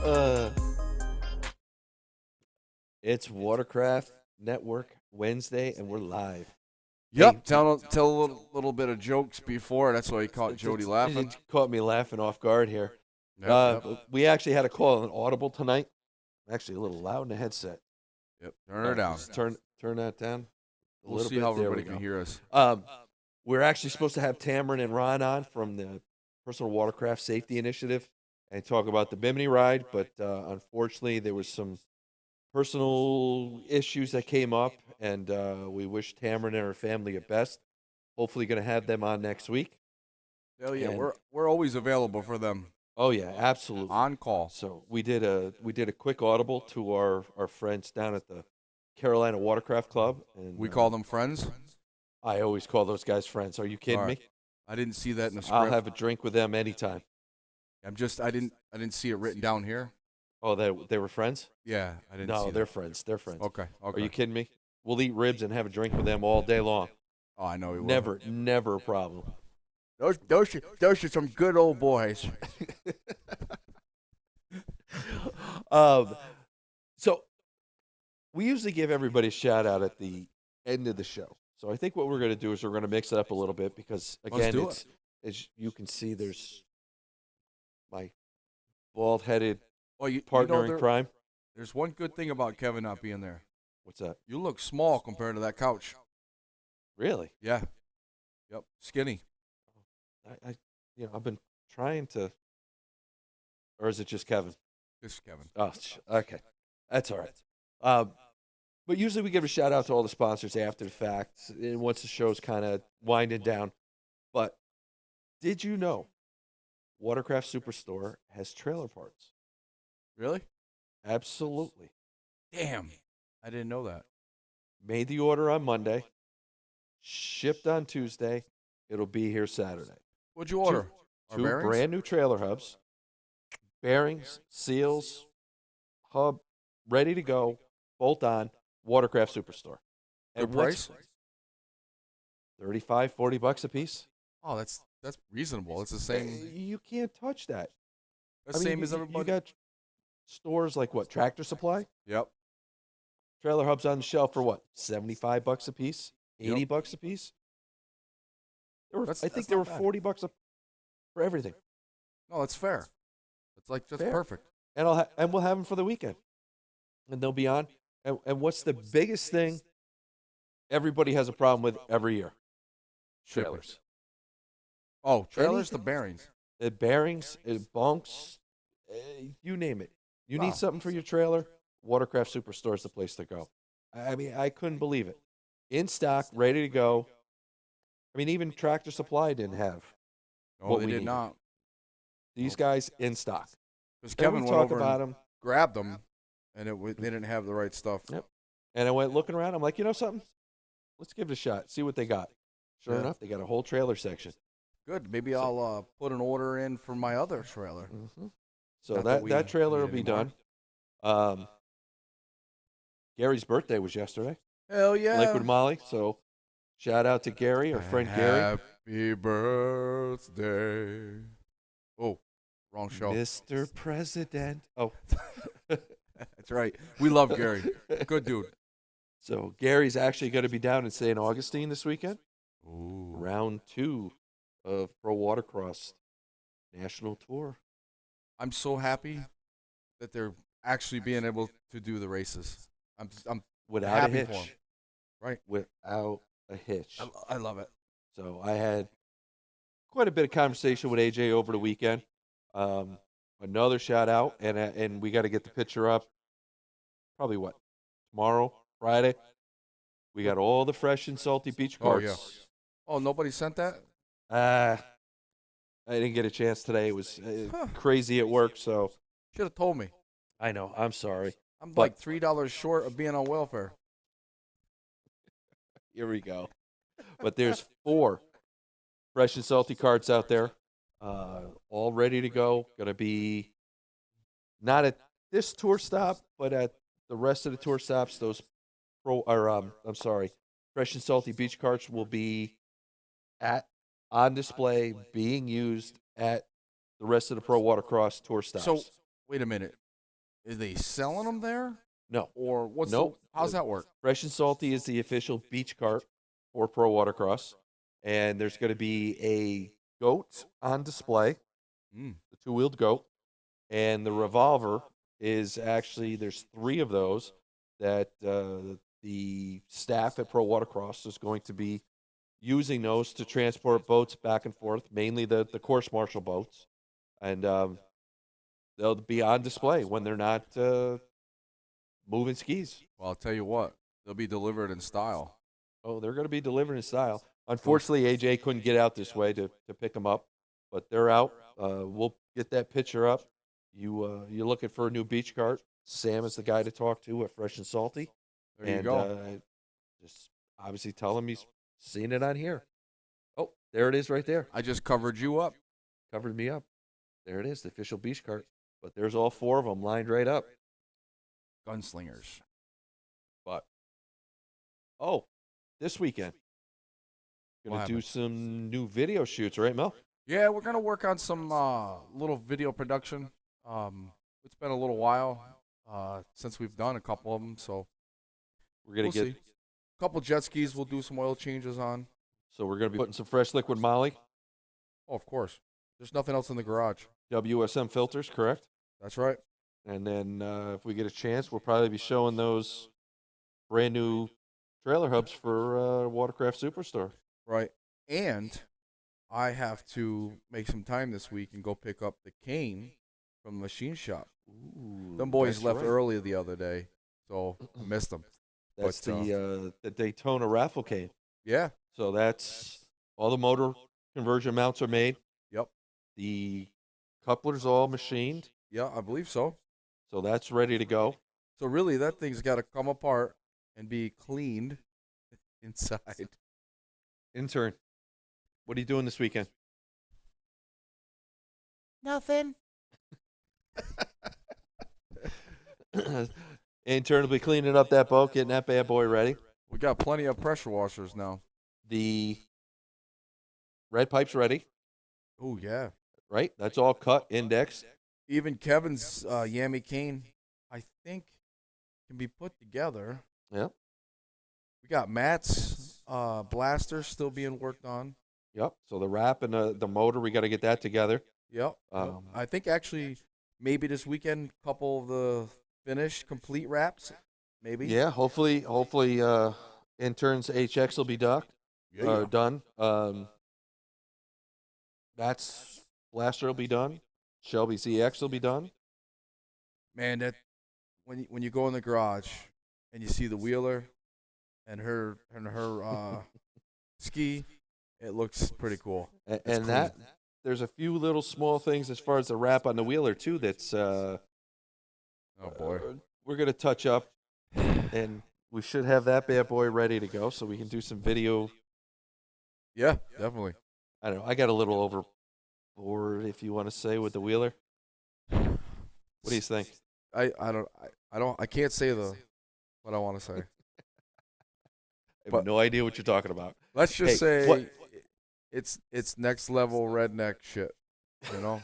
Uh, it's Watercraft Network Wednesday, and we're live. Yep. Hey, Tell a little bit of jokes before. That's why he caught Jody laughing. It caught me laughing off guard here. Yep. We actually had a call on Audible tonight. Actually, a little loud in the headset. Yep. Turn her down. Just turn that down. We'll see how everybody can hear us. We're actually supposed to have Tamron and Ron on from the Personal Watercraft Safety Initiative and talk about the Bimini ride, but unfortunately there was some personal issues that came up, and we wish Tamron and her family the best. Hopefully going to have them on next week. Hell yeah, And- we're always available for them. Oh yeah, absolutely. On call. So we did a quick audible to our friends down at the Carolina Watercraft Club, and We call them friends. I always call those guys friends. Are you kidding All right. me? I didn't see that in the script. I'll have a drink with them anytime. I didn't see it written down here. Oh, they were friends? Yeah, I didn't No, see they're that. friends. They're friends. Okay. Are you kidding me? We'll eat ribs and have a drink with them all day long. Oh, I know he will. Never a problem. Those are some good old boys. So we usually give everybody a shout out at the end of the show. So I think what we're going to do is we're going to mix it up a little bit because, again, do it's as you can see, there's my bald-headed partner in crime. There's one good thing about Kevin not being there. What's that? You look small compared to that couch. Really? Yeah. Yep. Skinny. I've been trying to, or is it just Kevin? Just Kevin. Oh, okay. That's all right. But usually we give a shout out to all the sponsors after the fact and once the show's kind of winding down. But did you know Watercraft Superstore has trailer parts? Really? Absolutely. Damn. I didn't know that. Made the order on Monday, shipped on Tuesday. It'll be here Saturday. What'd you order? Two brand new trailer hubs, bearings, seals, hub, ready to go, bolt on, Watercraft Superstore. Good price? $35-$40 a piece. Oh, that's reasonable. It's the same. You can't touch that. Same as everybody. You got stores like what? Tractor Supply? Yep. Trailer hubs on the shelf for what? $75 a piece? $80 a piece? I think there were $40 for everything. No, that's fair. That's Fair. perfect. And we'll have them for the weekend. And they'll be on. And what's the biggest thing everybody has a problem with every year? Trailers. Oh, trailers, the bearings. The bearings, bunks, you name it. You need something for your trailer, Watercraft Superstore is the place to go. I mean, I couldn't believe it. In stock, ready to go. I mean, even Tractor Supply didn't have. Oh, they did not. These guys in stock. Because Kevin went over about and them. grabbed them, and they didn't have the right stuff. Yep. And I went looking around. I'm like, you know something? let's give it a shot. See what they got. Sure Yeah. enough, they got a whole trailer section. Good. Maybe I'll put an order in for my other trailer. So Not that, we that trailer need will be anymore. done. Gary's birthday was yesterday. Hell yeah. Liquid Molly. So shout out to Gary, our friend Gary. Happy birthday. Oh, wrong show. Mr. President. Oh. That's right. We love Gary. Good dude. So Gary's actually going to be down in St. Augustine this weekend. Ooh. Round 2 of Pro Watercross National Tour. I'm so happy that they're actually being able to do the races. I'm Without happy a for 'em. hitch. Right. Without a hitch. I love it. So I had quite a bit of conversation with AJ over the weekend. Another shout out, and we got to get the picture up. Probably what? Tomorrow, Friday. We got all the fresh and salty beach Oh, carts. yeah. Oh, nobody sent that? I didn't get a chance today. It was crazy at work, so Should have told me. I know. I'm sorry. I'm But- like $3 short of being on welfare. Here we go. But there's 4 fresh and salty carts out there, all ready to go. Going to be not at this tour stop, but at the rest of the tour stops. Those fresh and salty beach carts will be on display, being used at the rest of the Pro Watercross tour stops. So, wait a minute. Are they selling them there? No. Or what's Nope. how's that work? Fresh and Salty is the official beach cart for Pro Watercross, and there's going to be a goat on display, the 2-wheeled goat, and the Revolver is actually, there's 3 of those that the staff at Pro Watercross is going to be using those to transport boats back and forth, mainly the course marshal boats, and they'll be on display when they're not moving skis. Well, I'll tell you what. They'll be delivered in style. Oh, they're going to be delivered in style. Unfortunately, AJ couldn't get out this way to pick them up, but they're out. We'll get that picture up. You're looking for a new beach cart. Sam is the guy to talk to at Fresh and Salty. There you go. Just obviously tell him he's seen it on here. Oh, there it is right there. I just covered you up. Covered me up. There it is, the official beach cart. But there's all 4 of them lined right up. Gunslingers. But, this weekend, going to do some new video shoots, right, Mel? Yeah, we're going to work on some little video production. It's been a little while since we've done a couple of them, so We're going to see. A couple jet skis we'll do some oil changes on. So we're going to be putting some fresh liquid Molly, Oh, of course. There's nothing else in the garage. WSM filters, correct? That's right. And then if we get a chance, we'll probably be showing those brand new trailer hubs for Watercraft Superstore. Right. And I have to make some time this week and go pick up the cane from the machine shop. Ooh, Them boys that's left right. early the other day, so I missed them. That's but, the Daytona raffle cane. Yeah. So that's all the motor conversion mounts are made. Yep. The coupler's all machined. Yeah, I believe so. So that's ready to go. So really, that thing's got to come apart and be cleaned inside. Intern, what are you doing this weekend? Nothing. Intern will be cleaning up that boat, getting that bad boy ready. We got plenty of pressure washers now. The red pipe's ready, Oh, yeah. right? That's all cut, indexed. Even Kevin's Yami cane, I think, can be put together. Yep. We got Matt's blaster still being worked on. Yep. So the wrap and the motor, we got to get that together. Yep. I think actually maybe this weekend, couple of the finished, complete wraps, maybe. Yeah. Hopefully, intern's HX will be done. That's blaster will be done. Shelby's EX will be done. Man, that when you go in the garage and you see the wheeler and her ski, it looks pretty cool. And that there's a few little small things as far as the wrap on the wheeler too. That's Oh boy, we're gonna touch up, and we should have that bad boy ready to go, so we can do some video. Yeah, definitely. I don't know. I got a little overboard, if you want to say, with the wheeler. What do you think? I can't say the what I want to say. I have But no idea what you're talking about. let's just Hey, what? say it's next level redneck shit. You know,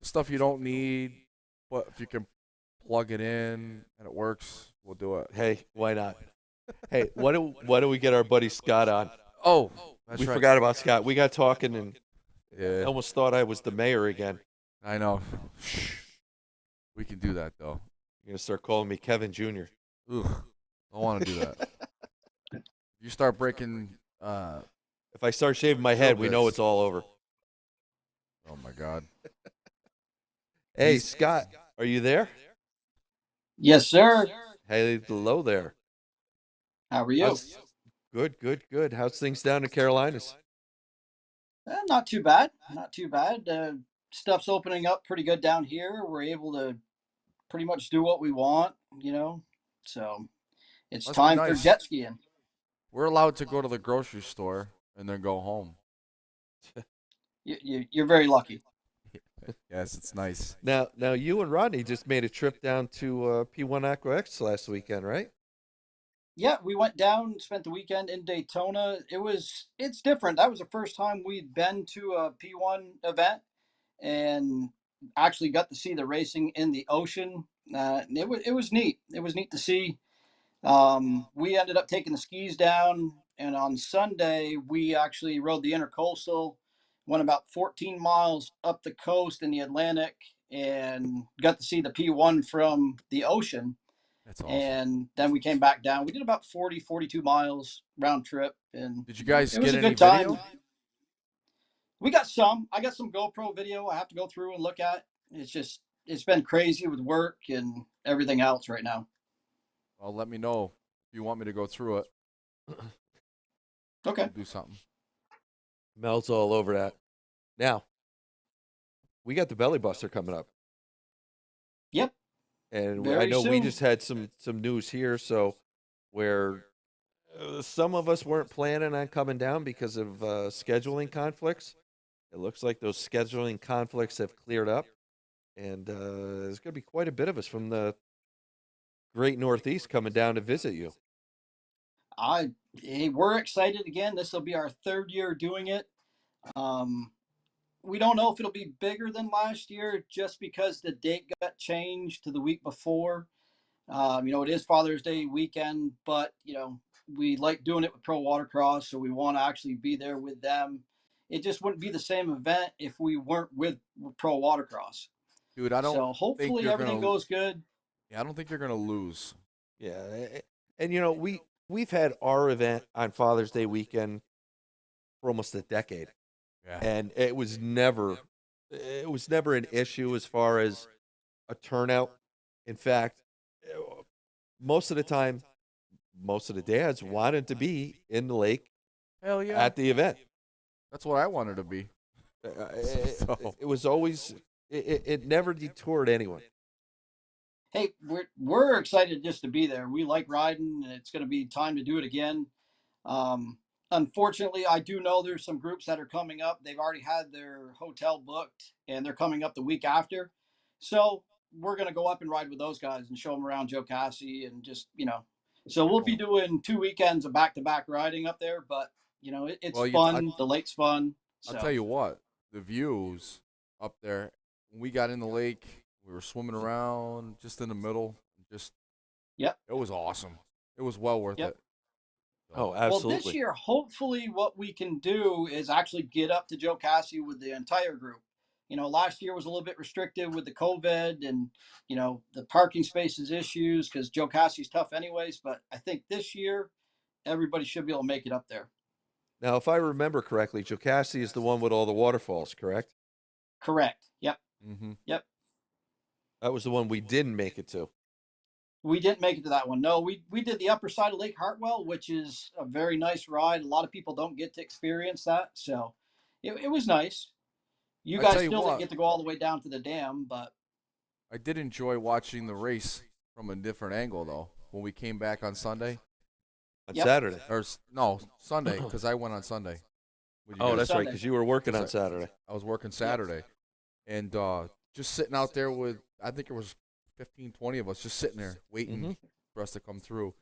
stuff you don't need, but if you can plug it in and it works, we'll do it. Hey, why not? Hey, why don't we get our buddy Scott on? Oh, that's We right. forgot about Scott. We got talking, and I Yeah, almost thought I was the mayor again. I know. We can do that though. You're gonna start calling me Kevin Jr. Ugh, I want to do that. You start breaking. If I start shaving my head, we know it's all over. Oh my God. Hey, Scott, are you there? Yes, sir. Hey, hello there. How are you? Good, good, good. How's things down in Carolinas? Not too bad. Not too bad. Stuff's opening up pretty good down here. We're able to pretty much do what we want, you know. So it's Must be time for nice. jet skiing. We're allowed to go to the grocery store and then go home. You're very lucky. Yes, it's nice. Now, you and Rodney just made a trip down to P1 Aqua X last weekend, right? Yeah, we went down, spent the weekend in Daytona. It's different. That was the first time we'd been to a P1 event and actually got to see the racing in the ocean. It was neat. It was neat to see. We ended up taking the skis down, and on Sunday we actually rode the intercoastal, went about 14 miles up the coast in the Atlantic, and got to see the P1 from the ocean. That's awesome. And then we came back down. We did about 40, 42 miles round trip, and Did you guys it was get a any good time. video? We got some. I got some GoPro video I have to go through and look at. It's been crazy with work and everything else right now. Well, let me know if you want me to go through it. Okay. We'll do something. Mel's all over that. Now, we got the Belly Buster coming up. Yep. And I Very know we soon. just had some news here, so where some of us weren't planning on coming down because of scheduling conflicts. It looks like those scheduling conflicts have cleared up, and there's going to be quite a bit of us from the Great Northeast coming down to visit you. We're excited again. This will be our third year doing it. We don't know if it'll be bigger than last year just because the date got changed to the week before. It is Father's Day weekend, but we like doing it with Pro Watercross, so we want to actually be there with them. It just wouldn't be the same event if we weren't with Pro Watercross. Dude, I don't So think hopefully you're everything gonna. goes good. Yeah, I don't think you're gonna lose. Yeah, and we've had our event on Father's Day weekend for almost a decade, Yeah. and it was never an issue as far as a turnout. In fact, most of the time, most of the dads wanted to be in the lake Hell yeah. at the event. That's what I wanted to be. It, So- it was always it never detoured anyone. Hey, we're excited just to be there. We like riding, and it's going to be time to do it again. Unfortunately, I do know there's some groups that are coming up. They've already had their hotel booked, and they're coming up the week after. So we're going to go up and ride with those guys and show them around Joe Cassie and So we'll be doing 2 weekends of back-to-back riding up there, but it's Well, fun. The lake's fun. I'll tell you what, the views up there. When we got in the lake, we were swimming around just in the middle. Yep. It was awesome. It was well worth Yep. it. Oh, Well, absolutely. this year, hopefully, what we can do is actually get up to Joe Cassie with the entire group. Last year was a little bit restricted with the COVID and, the parking spaces issues because Joe Cassie's tough anyways. But I think this year, everybody should be able to make it up there. Now, if I remember correctly, Jocassi is the one with all the waterfalls, correct? Correct. Yep. Mm-hmm. Yep. That was the one we didn't make it to. We didn't make it to that one. No, we did the upper side of Lake Hartwell, which is a very nice ride. A lot of people don't get to experience that. So it was nice. You I guys tell you still what. didn't get to go all the way down to the dam, but I did enjoy watching the race from a different angle, though. when we came back on Sunday On Yep. Saturday. or no Sunday because I went on Sunday. with you Oh, guys. that's right, Sunday. because you were working on That's Saturday. I was working Saturday, and just sitting out there with I think it was 15, 20 of us just sitting there waiting Mhm. for us to come through.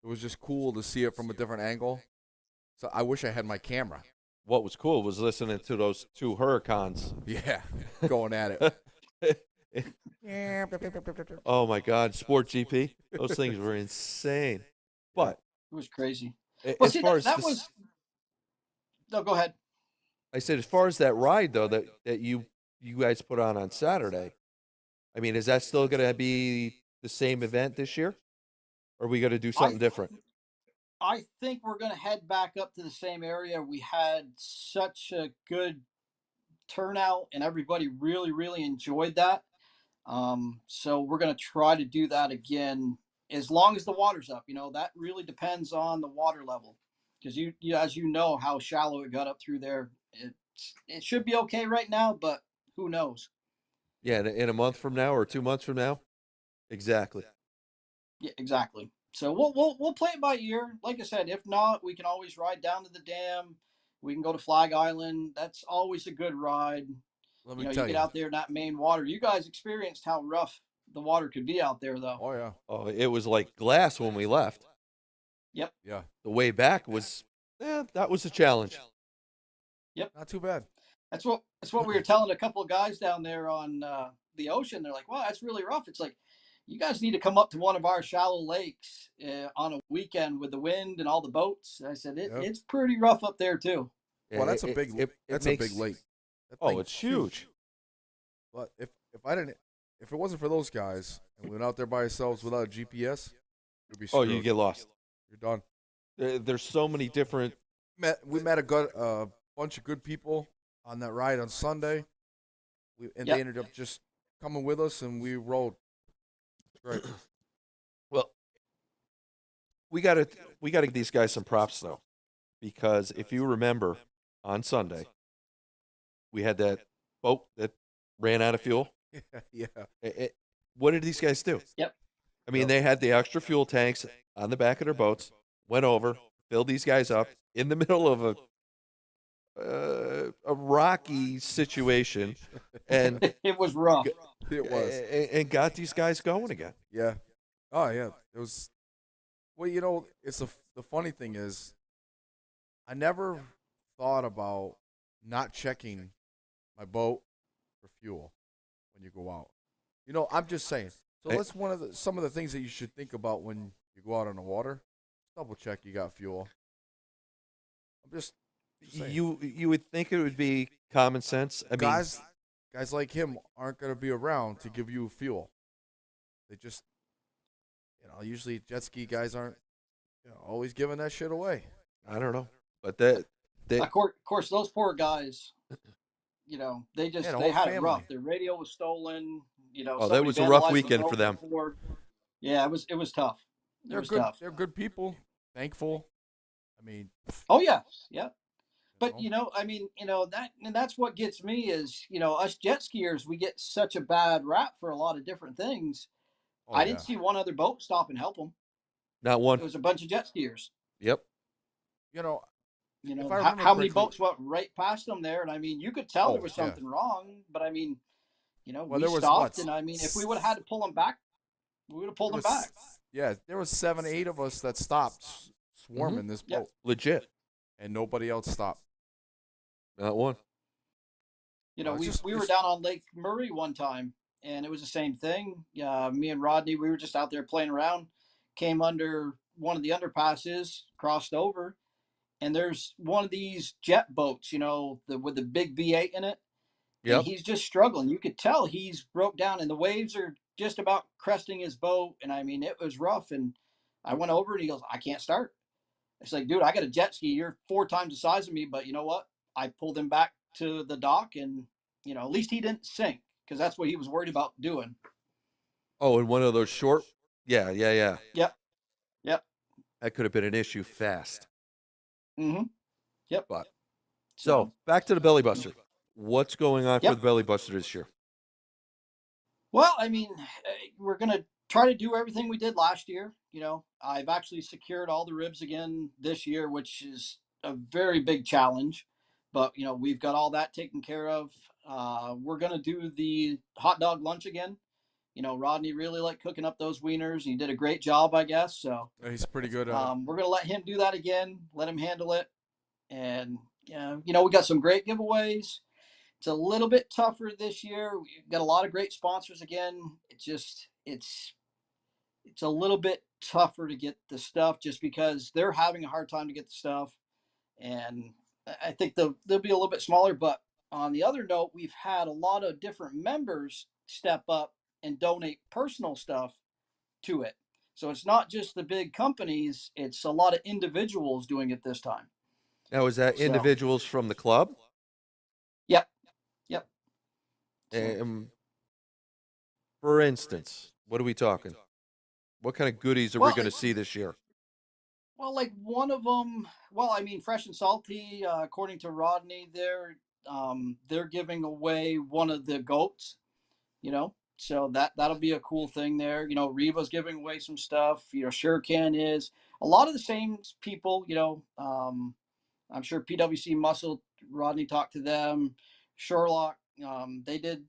It was just cool to see it from a different angle. So I wish I had my camera. What was cool was listening to those two Hurricanes. Yeah, going at it. Oh my God, Sport GP. Those things were insane. But It was crazy. a- Well, as see, far that, as that this- was. No, go ahead. I said, as far as that ride though that you guys put on Saturday, I mean, is that still going to be the same event this year, or are we going to do something different? I think we're going to head back up to the same area. We had such a good turnout, and everybody really, really enjoyed that. So we're going to try to do that again as long as the water's up. That really depends on the water level, because as you know, how shallow it got up through there. It should be okay right now, but who knows? Yeah, in a month from now or 2 months from now, exactly. Yeah, exactly. So we'll play it by ear. Like I said, if not, we can always ride down to the dam. We can go to Flag Island. That's always a good ride. Let You me know, tell you you. get out there in that main water. You guys experienced how rough the water could be out there, though. Oh yeah, Oh, it was like glass when we left. Yep. yeah, The way back was, that was a challenge. not too bad. That's what we were telling a couple of guys down there on the ocean. They're like, "Wow, that's really rough." It's like, you guys need to come up to one of our shallow lakes on a weekend with the wind and all the boats. I said, Yep. it's pretty rough up there too. Yeah, Well, that's a it- big. it That's makes- a big lake. That Oh, thing's it's huge. But if it wasn't for those guys and we went out there by ourselves without a GPS, we'd be Oh, screwed. you get lost. You're done. There's so many different. We met a bunch of good people on that ride on Sunday, and Yep. they ended up just coming with us, and we rode. It's great. Well, we gotta give these guys some props though, because if you remember, on Sunday, we had that boat that ran out of fuel. Yeah. What did these guys do? Yep. I mean, Yep. they had the extra fuel tanks on the back of their boats, went over, filled these guys up in the middle of a rocky situation, and It was rough. It was. and got these guys going again. Yeah. Oh yeah. It was. Well, it's the funny thing is, I never thought about not checking my boat for fuel when you go out. I'm just saying. So Hey. that's some of the things that you should think about when you go out on the water. Double check you got fuel. I'm just saying. You would think it would be common sense. I mean, guys like him aren't going to be around to give you fuel. They just, usually jet ski guys aren't, always giving that shit away. I don't know, but that Of course, those poor guys, they the had whole it family. rough. Their radio was stolen. that somebody was a rough vandalized the weekend for boat them. before. Yeah, it was tough. It They're was good. tough. They're good people. Thankful. I mean, Oh yeah, yeah. But know. that's what gets me is us jet skiers, we get such a bad rap for a lot of different things. Oh, I didn't yeah. see one other boat stop and help them. Not It one. was a bunch of jet skiers. Yep. If I How remember many correctly- boats went right past them there? And I mean, you could tell Oh, there was yeah. something wrong. But I mean, Well, we there was stopped, what? and I mean, if we would have had to pull them back, we would have pulled There them was- back. Yeah, there was 7, 8 of us that stopped swarming this Yep. boat, Legit. and nobody else stopped. Not one. Well, it's We were just- down on Lake Murray one time, and it was the same thing. Me and Rodney, we were just out there playing around, came under one of the underpasses, crossed over, and there's one of these jet boats, with the big V8 in it. Yep. And he's just struggling. You could tell he's broke down, and the waves are just about cresting his boat. And I mean, it was rough. And I went over, and he goes, "I can't start." It's like, dude, I got a jet ski. You're 4 times the size of me, but you know what? I pulled him back to the dock, and at least he didn't sink, because that's what he was worried about doing. Oh, and one of those short. Yeah. Yep. That could have been an issue fast. Mm-hmm. Yep. But so back to the belly buster. What's going on Yep. for the belly buster this year? Well, I mean, we're gonna try to do everything we did last year. I've actually secured all the ribs again this year, which is a very big challenge. But we've got all that taken care of. We're gonna do the hot dog lunch again. Rodney really liked cooking up those wieners. He did a great job, I guess. So He's pretty good at it. we're gonna let him do that again. Let him handle it. And we got some great giveaways. It's a little bit tougher this year. We've got a lot of great sponsors again. It's a little bit tougher to get the stuff just because they're having a hard time to get the stuff, and I think they'll be a little bit smaller. But on the other note, we've had a lot of different members step up and donate personal stuff to it. So it's not just the big companies; it's a lot of individuals doing it this time. Now, is that So, individuals from the club? yep, yep. So, For instance, what are we talking? What kind of goodies are we well, going to see this year? Well, like one of them. Well, I mean, Fresh and Salty. According to Rodney, they're giving away one of the goats. So that'll be a cool thing there. Reva's giving away some stuff. Sure Can is a lot of the same people. I'm sure PWC Muscle. Rodney talked to them. Sherlock. They did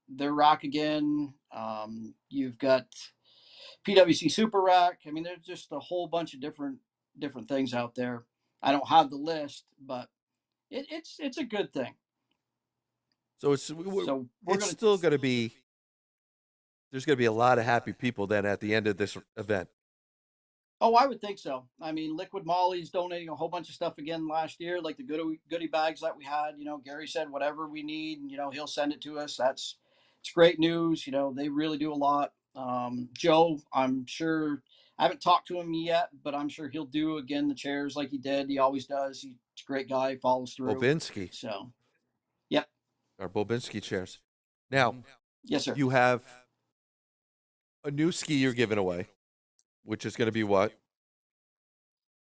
their rack again. You've got PWC Super Rack. I mean, there's just a whole bunch of different things out there. I don't have the list, but it's a good thing. So So we're it's gonna. still going to be, there's going to be a lot of happy people then at the end of this event. Oh, I would think so. I mean, Liquid Molly's donating a whole bunch of stuff again last year, like the goodie bags that we had. Gary said whatever we need, he'll send it to us. It's great news. They really do a lot. Joe, I'm sure I haven't talked to him yet, but I'm sure he'll do again the chairs like he did. He always does. He's a great guy, follows through. Bobinski, So, yep, our Bobinski chairs. Now, yes, sir. you have a new ski you're giving away, which is going to be what?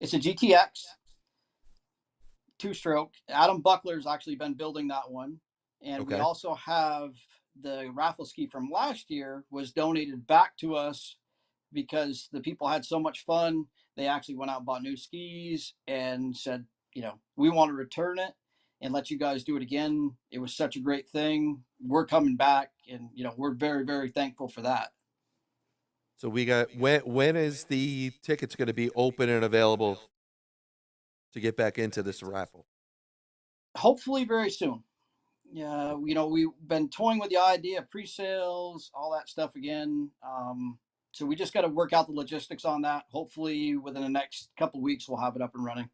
It's a GTX 2-stroke. Adam Buckler's actually been building that one, and we Okay. also have the raffle ski from last year was donated back to us because the people had so much fun. They actually went out and bought new skis and said, we want to return it and let you guys do it again. It was such a great thing. We're coming back, and we're very, very thankful for that. So we got, when is the tickets going to be open and available to get back into this raffle? Hopefully, very soon. Yeah, we've been toying with the idea of pre-sales, all that stuff again. So we just got to work out the logistics on that. Hopefully, within the next couple of weeks, we'll have it up and running.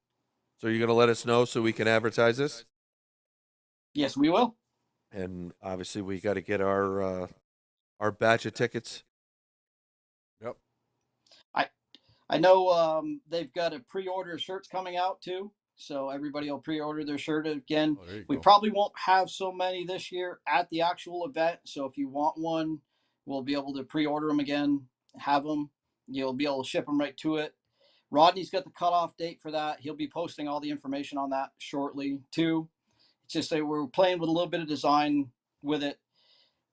So you're going to let us know so we can advertise this? Yes, we will. And obviously we got to get our batch of tickets. Yep. I know they've got a pre-order shirts coming out too, so everybody will pre-order their shirt again. Oh, there you We go. probably won't have so many this year at the actual event, so if you want one, we'll be able to pre-order them again, have them. You'll be able to ship them right to it. Rodney's got the cutoff date for that. He'll be posting all the information on that shortly too. It's just that we're playing with a little bit of design with it.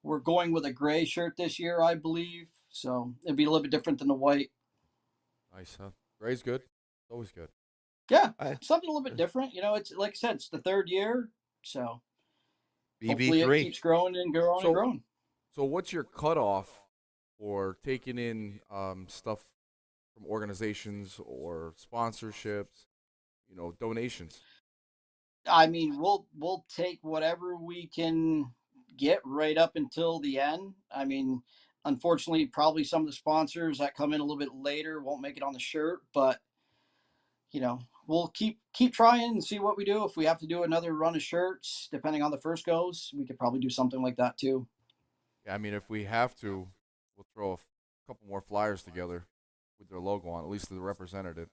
We're going with a gray shirt this year, I believe, so it'll be a little bit different than the white. Nice, huh? Gray's good. Always good. Yeah, I- something a little bit different. It's like I said, it's the third year, so hopefully it BB3. keeps growing and growing and growing. So what's your cutoff for taking in stuff from organizations or sponsorships, donations? I mean, we'll take whatever we can get right up until the end. I mean, unfortunately, probably some of the sponsors that come in a little bit later won't make it on the shirt, but we'll keep trying and see what we do. If we have to do another run of shirts, depending on the first goes, we could probably do something like that too. Yeah, I mean, if we have to, we'll throw a couple more flyers together with their logo on, at least the representative.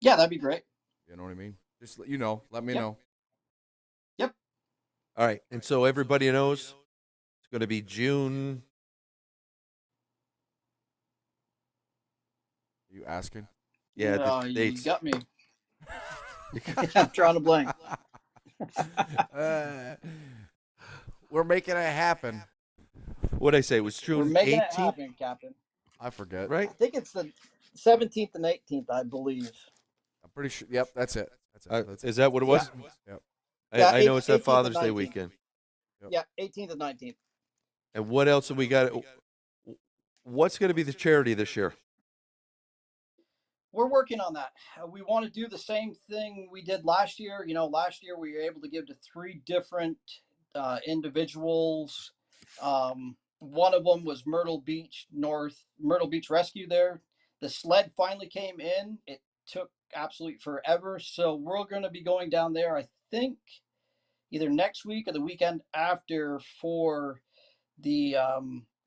Yeah, that'd be great. You know what I mean? Just let me Yep. know. Yep. All right. And so everybody knows it's going to be June. Are you asking? Yeah, the You dates. got me. I'm trying to blank. We're making it happen. What I say? It was We're June making it 18th, happen, Captain. I forget. right? I think it's the 17th and 18th, I believe. I'm pretty sure. Yep, that's it. That's it. Is that what it Yeah, was? Yep. yeah, I know it's that 18th and Father's Day 19th. weekend. Yep. Yeah, 18th and 19th. And what else have we got? What's going to be the charity this year? We're working on that. We want to do the same thing we did last year. Last year we were able to give to three different individuals. One of them was Myrtle Beach Rescue there. The sled finally came in. It took absolutely forever. So we're going to be going down there, I think, either next week or the weekend after for the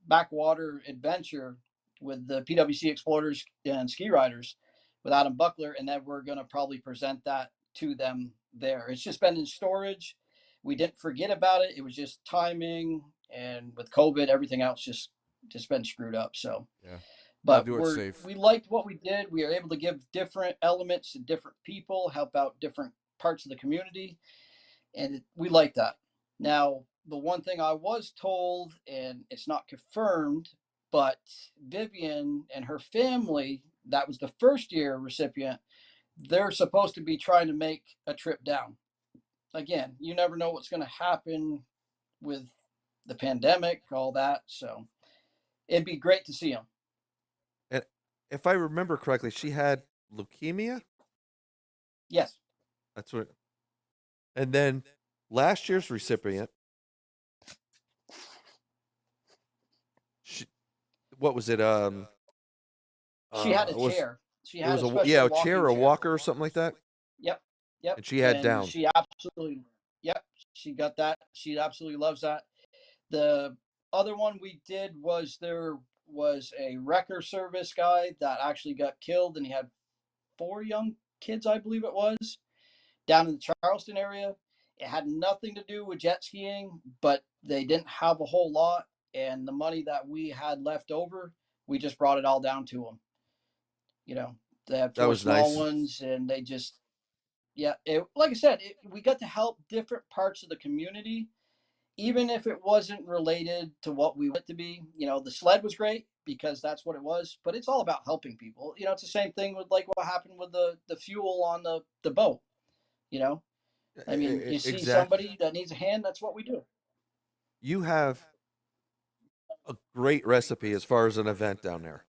backwater adventure with the PWC Explorers and Ski Riders with Adam Buckler, and then we're going to probably present that to them there. It's just been in storage. We didn't forget about it. It was just timing, and with COVID, everything else just been screwed up. So, Yeah. Gotta but do it safe. we liked what we did. We were able to give different elements to different people, help out different parts of the community, and we like that. Now, the one thing I was told, and it's not confirmed, but Vivian and her family, that was the first year recipient, they're supposed to be trying to make a trip down. Again, you never know what's going to happen with the pandemic, all that. So it'd be great to see them. And if I remember correctly, she had leukemia. Yes. That's what. And then last year's recipient, she, what was it? She had a It was chair. She had a special yeah, a walking chair or a chair. walker or something like that, Yep. Yep. and she had And down. she absolutely, yep, she got that. She absolutely loves that. The other one we did was there was a wrecker service guy that actually got killed, and he had four young kids, I believe it was, down in the Charleston area. It had nothing to do with jet skiing, but they didn't have a whole lot, and the money that we had left over, we just brought it all down to them. You know, they had That four was small nice. ones, and they just, yeah, like I said, we got to help different parts of the community, even if it wasn't related to what we want it to be. The sled was great because that's what it was, but it's all about helping people. It's the same thing with like what happened with the fuel on the boat. You know, I mean, you see Exactly. somebody that needs a hand, that's what we do. You have a great recipe as far as an event down there.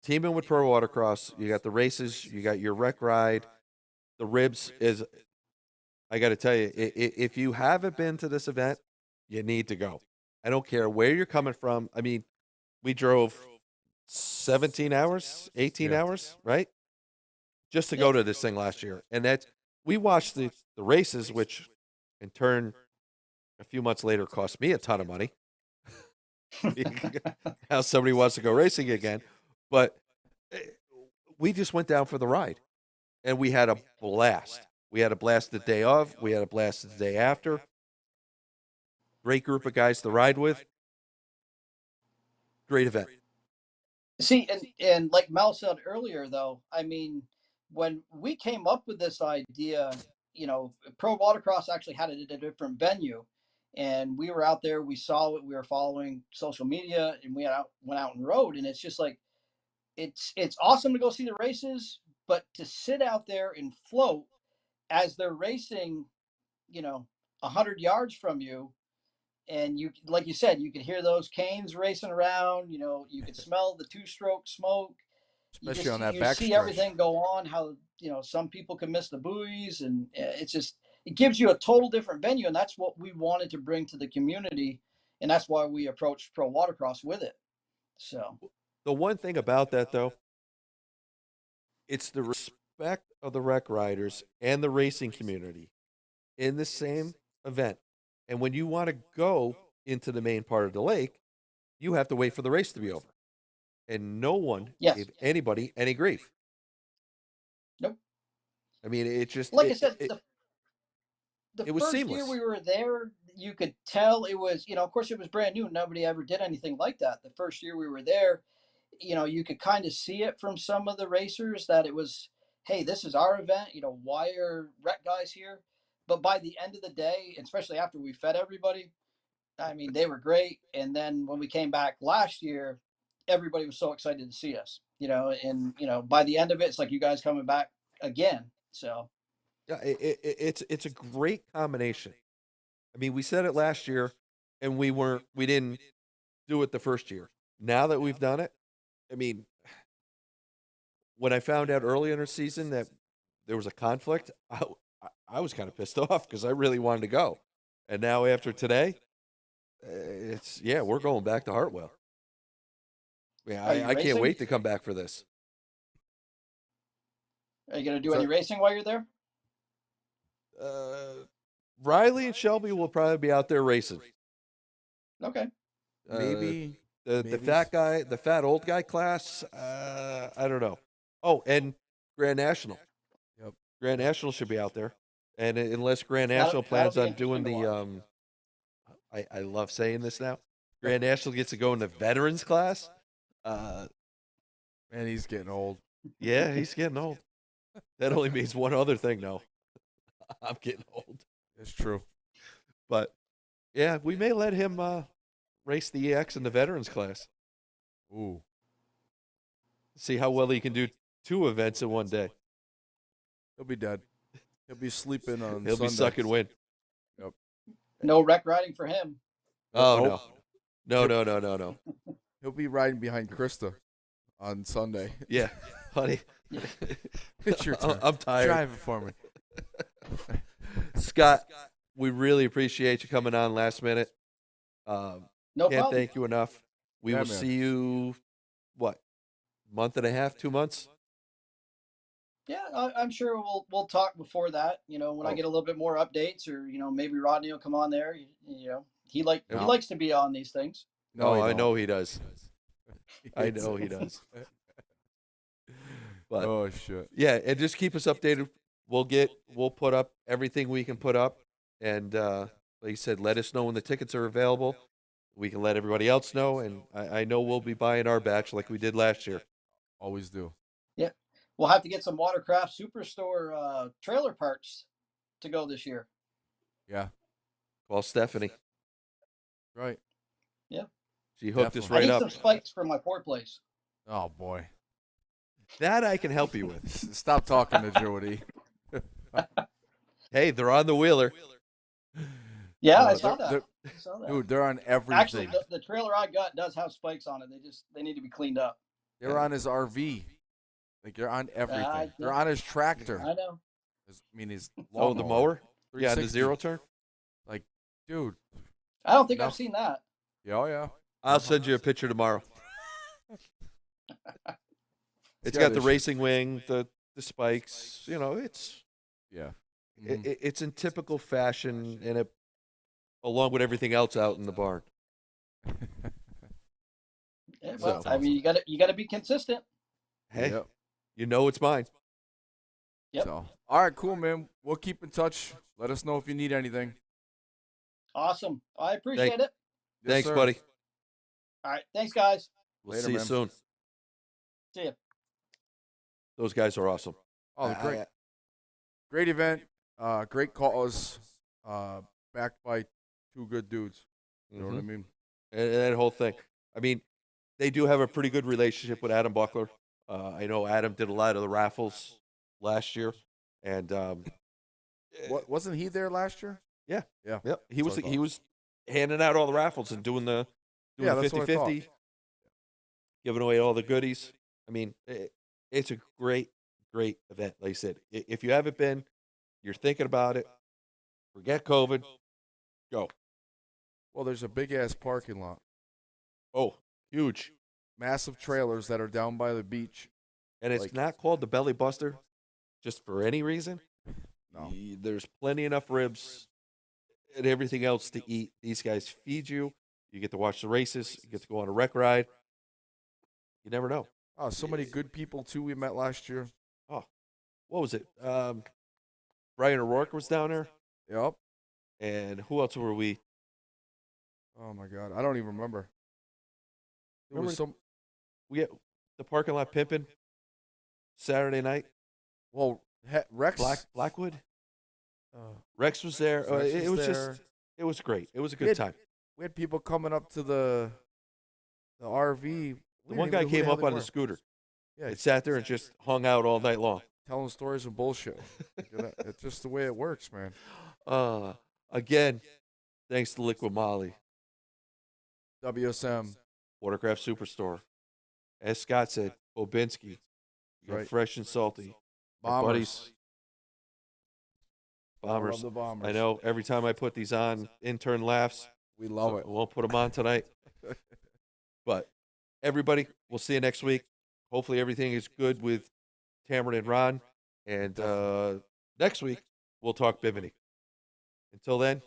Teaming with Pro Watercross, you got the races, you got your rec ride. The ribs is, I got to tell you, if you haven't been to this event, you need to go. I don't care where you're coming from. I mean, we drove 17 hours, 18 Yeah. hours, right? Just to Yeah. go to this thing last year. And we watched the races, which in turn, a few months later, cost me a ton of money. Now somebody wants to go racing again. But eh, we just went down for the ride and we had a blast. We had a blast the day of, we had a blast the day after. Great group of guys to ride with. Great event. See, and like Mel said earlier, though, I mean, when we came up with this idea, Pro Watercross actually had it at a different venue, and we were out there. We saw it. We were following social media, and went out and rode. And it's just like it's awesome to go see the races, but to sit out there and float as they're racing, 100 yards from you, and you, like you said, you could hear those canes racing around. You could smell the two-stroke smoke. Especially on that You see backstretch. everything go on. How some people can miss the buoys, and it's just it gives you a total different venue, and that's what we wanted to bring to the community, and that's why we approached Pro Watercross with it. So The one thing about that, though, it's the respect of the rec riders and the racing community in the same event. And when you want to go into the main part of the lake, you have to wait for the race to be over. And no one yes, gave anybody any grief. nope. I mean, it just Like I said, the it was first year seamless. we were there, you could tell it was, of course, it was brand new. Nobody ever did anything like that. The first year we were there, you could kind of see it from some of the racers that it was, hey, this is our event. Why are rec guys here? But by the end of the day, especially after we fed everybody, I mean, they were great. And then when we came back last year, everybody was so excited to see us, and, by the end of it, it's like you guys coming back again. So, Yeah, it's a great combination. I mean, we said it last year, and we didn't do it the first year. Now that we've done it, I mean, when I found out early in the season that there was a conflict, I was kind of pissed off because I really wanted to go. And now after today, we're going back to Hartwell. Yeah, are you I can't racing? wait to come back for this. Are you going to do So- any racing while you're there? Riley and Shelby will probably be out there racing. Okay. Maybe The fat old guy class. I don't know. Oh, and Grand National. Yep. Grand National should be out there, and unless Grand That'll- National plans that'll be on doing interesting to the I love saying this now. Grand National gets to go in the veterans class. Man, he's getting old. Yeah, he's getting old. That only means one other thing, though. I'm getting old. It's true. But yeah, we may let him race the EX in the veterans class. Ooh. See how well he can do 2 events in one day. He'll be dead. He'll be sleeping on He'll be Sundays. sucking wind. No wreck riding for him. Oh no. He'll be riding behind Krista on Sunday. Yeah, honey. It's your turn. I'm tired. Drive it for me. Scott, we really appreciate you coming on last minute. No Can't problem. thank you enough. We Yeah, will man. see you, what, month and a half, 2 months? Yeah, I'm sure we'll talk before that. When I Oh. get a little bit more updates, or maybe Rodney will come on there. He Yeah. likes to be on these things. No, I don't. know he does. I know he does. But Oh shit. yeah, and just keep us updated. We'll put up everything we can put up, and like you said, let us know when the tickets are available. We can let everybody else know, and I know we'll be buying our batch like we did last year. Always do. Yeah, we'll have to get some Watercraft Superstore trailer parts to go this year. Yeah. Call Stephanie. Right. She hooked us Definitely. I right need up. some spikes for my four-place. Oh boy. That I can help you with. Stop talking to Jody. Hey, they're on the wheeler. Yeah, I Uh, saw they're- that. I saw that. Dude, they're on everything. Actually, the trailer I got does have spikes on it. They need to be cleaned up. They're on his RV. Like they're on everything. I- They're on his tractor. I know. His Oh, the mower? Yeah, the 360. zero turn. Dude. I don't think No. I've seen that. Yeah, oh yeah. I'll send you a picture tomorrow. It's got got the issues. racing wing, the spikes. It's Yeah. it's in typical fashion, and it along with everything else out in the barn. Yeah, So- well, I mean, you got to be consistent. Hey, Yep. you know it's mine. Yep. So, all right, cool, man. We'll keep in touch. Let us know if you need anything. Awesome. I appreciate it. Yes, Thanks, sir. buddy. All right. Thanks, guys. We'll Later, see you man. soon. See ya. Those guys are awesome. Oh, they're great. Great event. Great cause. Backed by 2 good dudes. You know what I Mhm. mean? And that whole thing. I mean, they do have a pretty good relationship with Adam Buckler. I know Adam did a lot of the raffles last year, and Wasn't he there last year? Yeah. Yeah. Yep. He That's was what I he thought. was handing out all the raffles and doing the Yeah, that's what I 50-50, giving away all the goodies. I mean, it's a great event. Like I said, if you haven't been, you're thinking about it, forget COVID, go. Well, there's a big ass parking lot. Oh, huge. Massive trailers that are down by the beach. And it's Like- not called the Belly Buster just for any reason. No. There's plenty enough ribs and everything else to eat. These guys feed you. You get to watch the races. You get to go on a rec ride. You never know. Oh, so many good people too we met last year. What was it? Brian O'Rourke was down there. Yep. And who else were we? Oh my god, I don't even remember. There Remember was some. We had the parking lot pimping Saturday night. Well, Rex. Blackwood. Uh, Rex was there. Rex It was was there. just. It was great. It was a We good had- time. we had people coming up to the RV. The one guy came up on the scooter. Yeah, It sat there and just hung out all night long. telling stories and bullshit. It's just the way it works, man. Again, thanks to Liquid Molly, WSM. Watercraft Superstore. As Scott said, Obinski, Right. fresh and salty. Our Bombers. buddies, I love Bombers. the Bombers. I know every time I put these on, intern laughs. We love So it. I won't put them on tonight. But everybody, we'll see you next week. Hopefully everything is good with Cameron and Ron. And next week, we'll talk Bimini. Until then,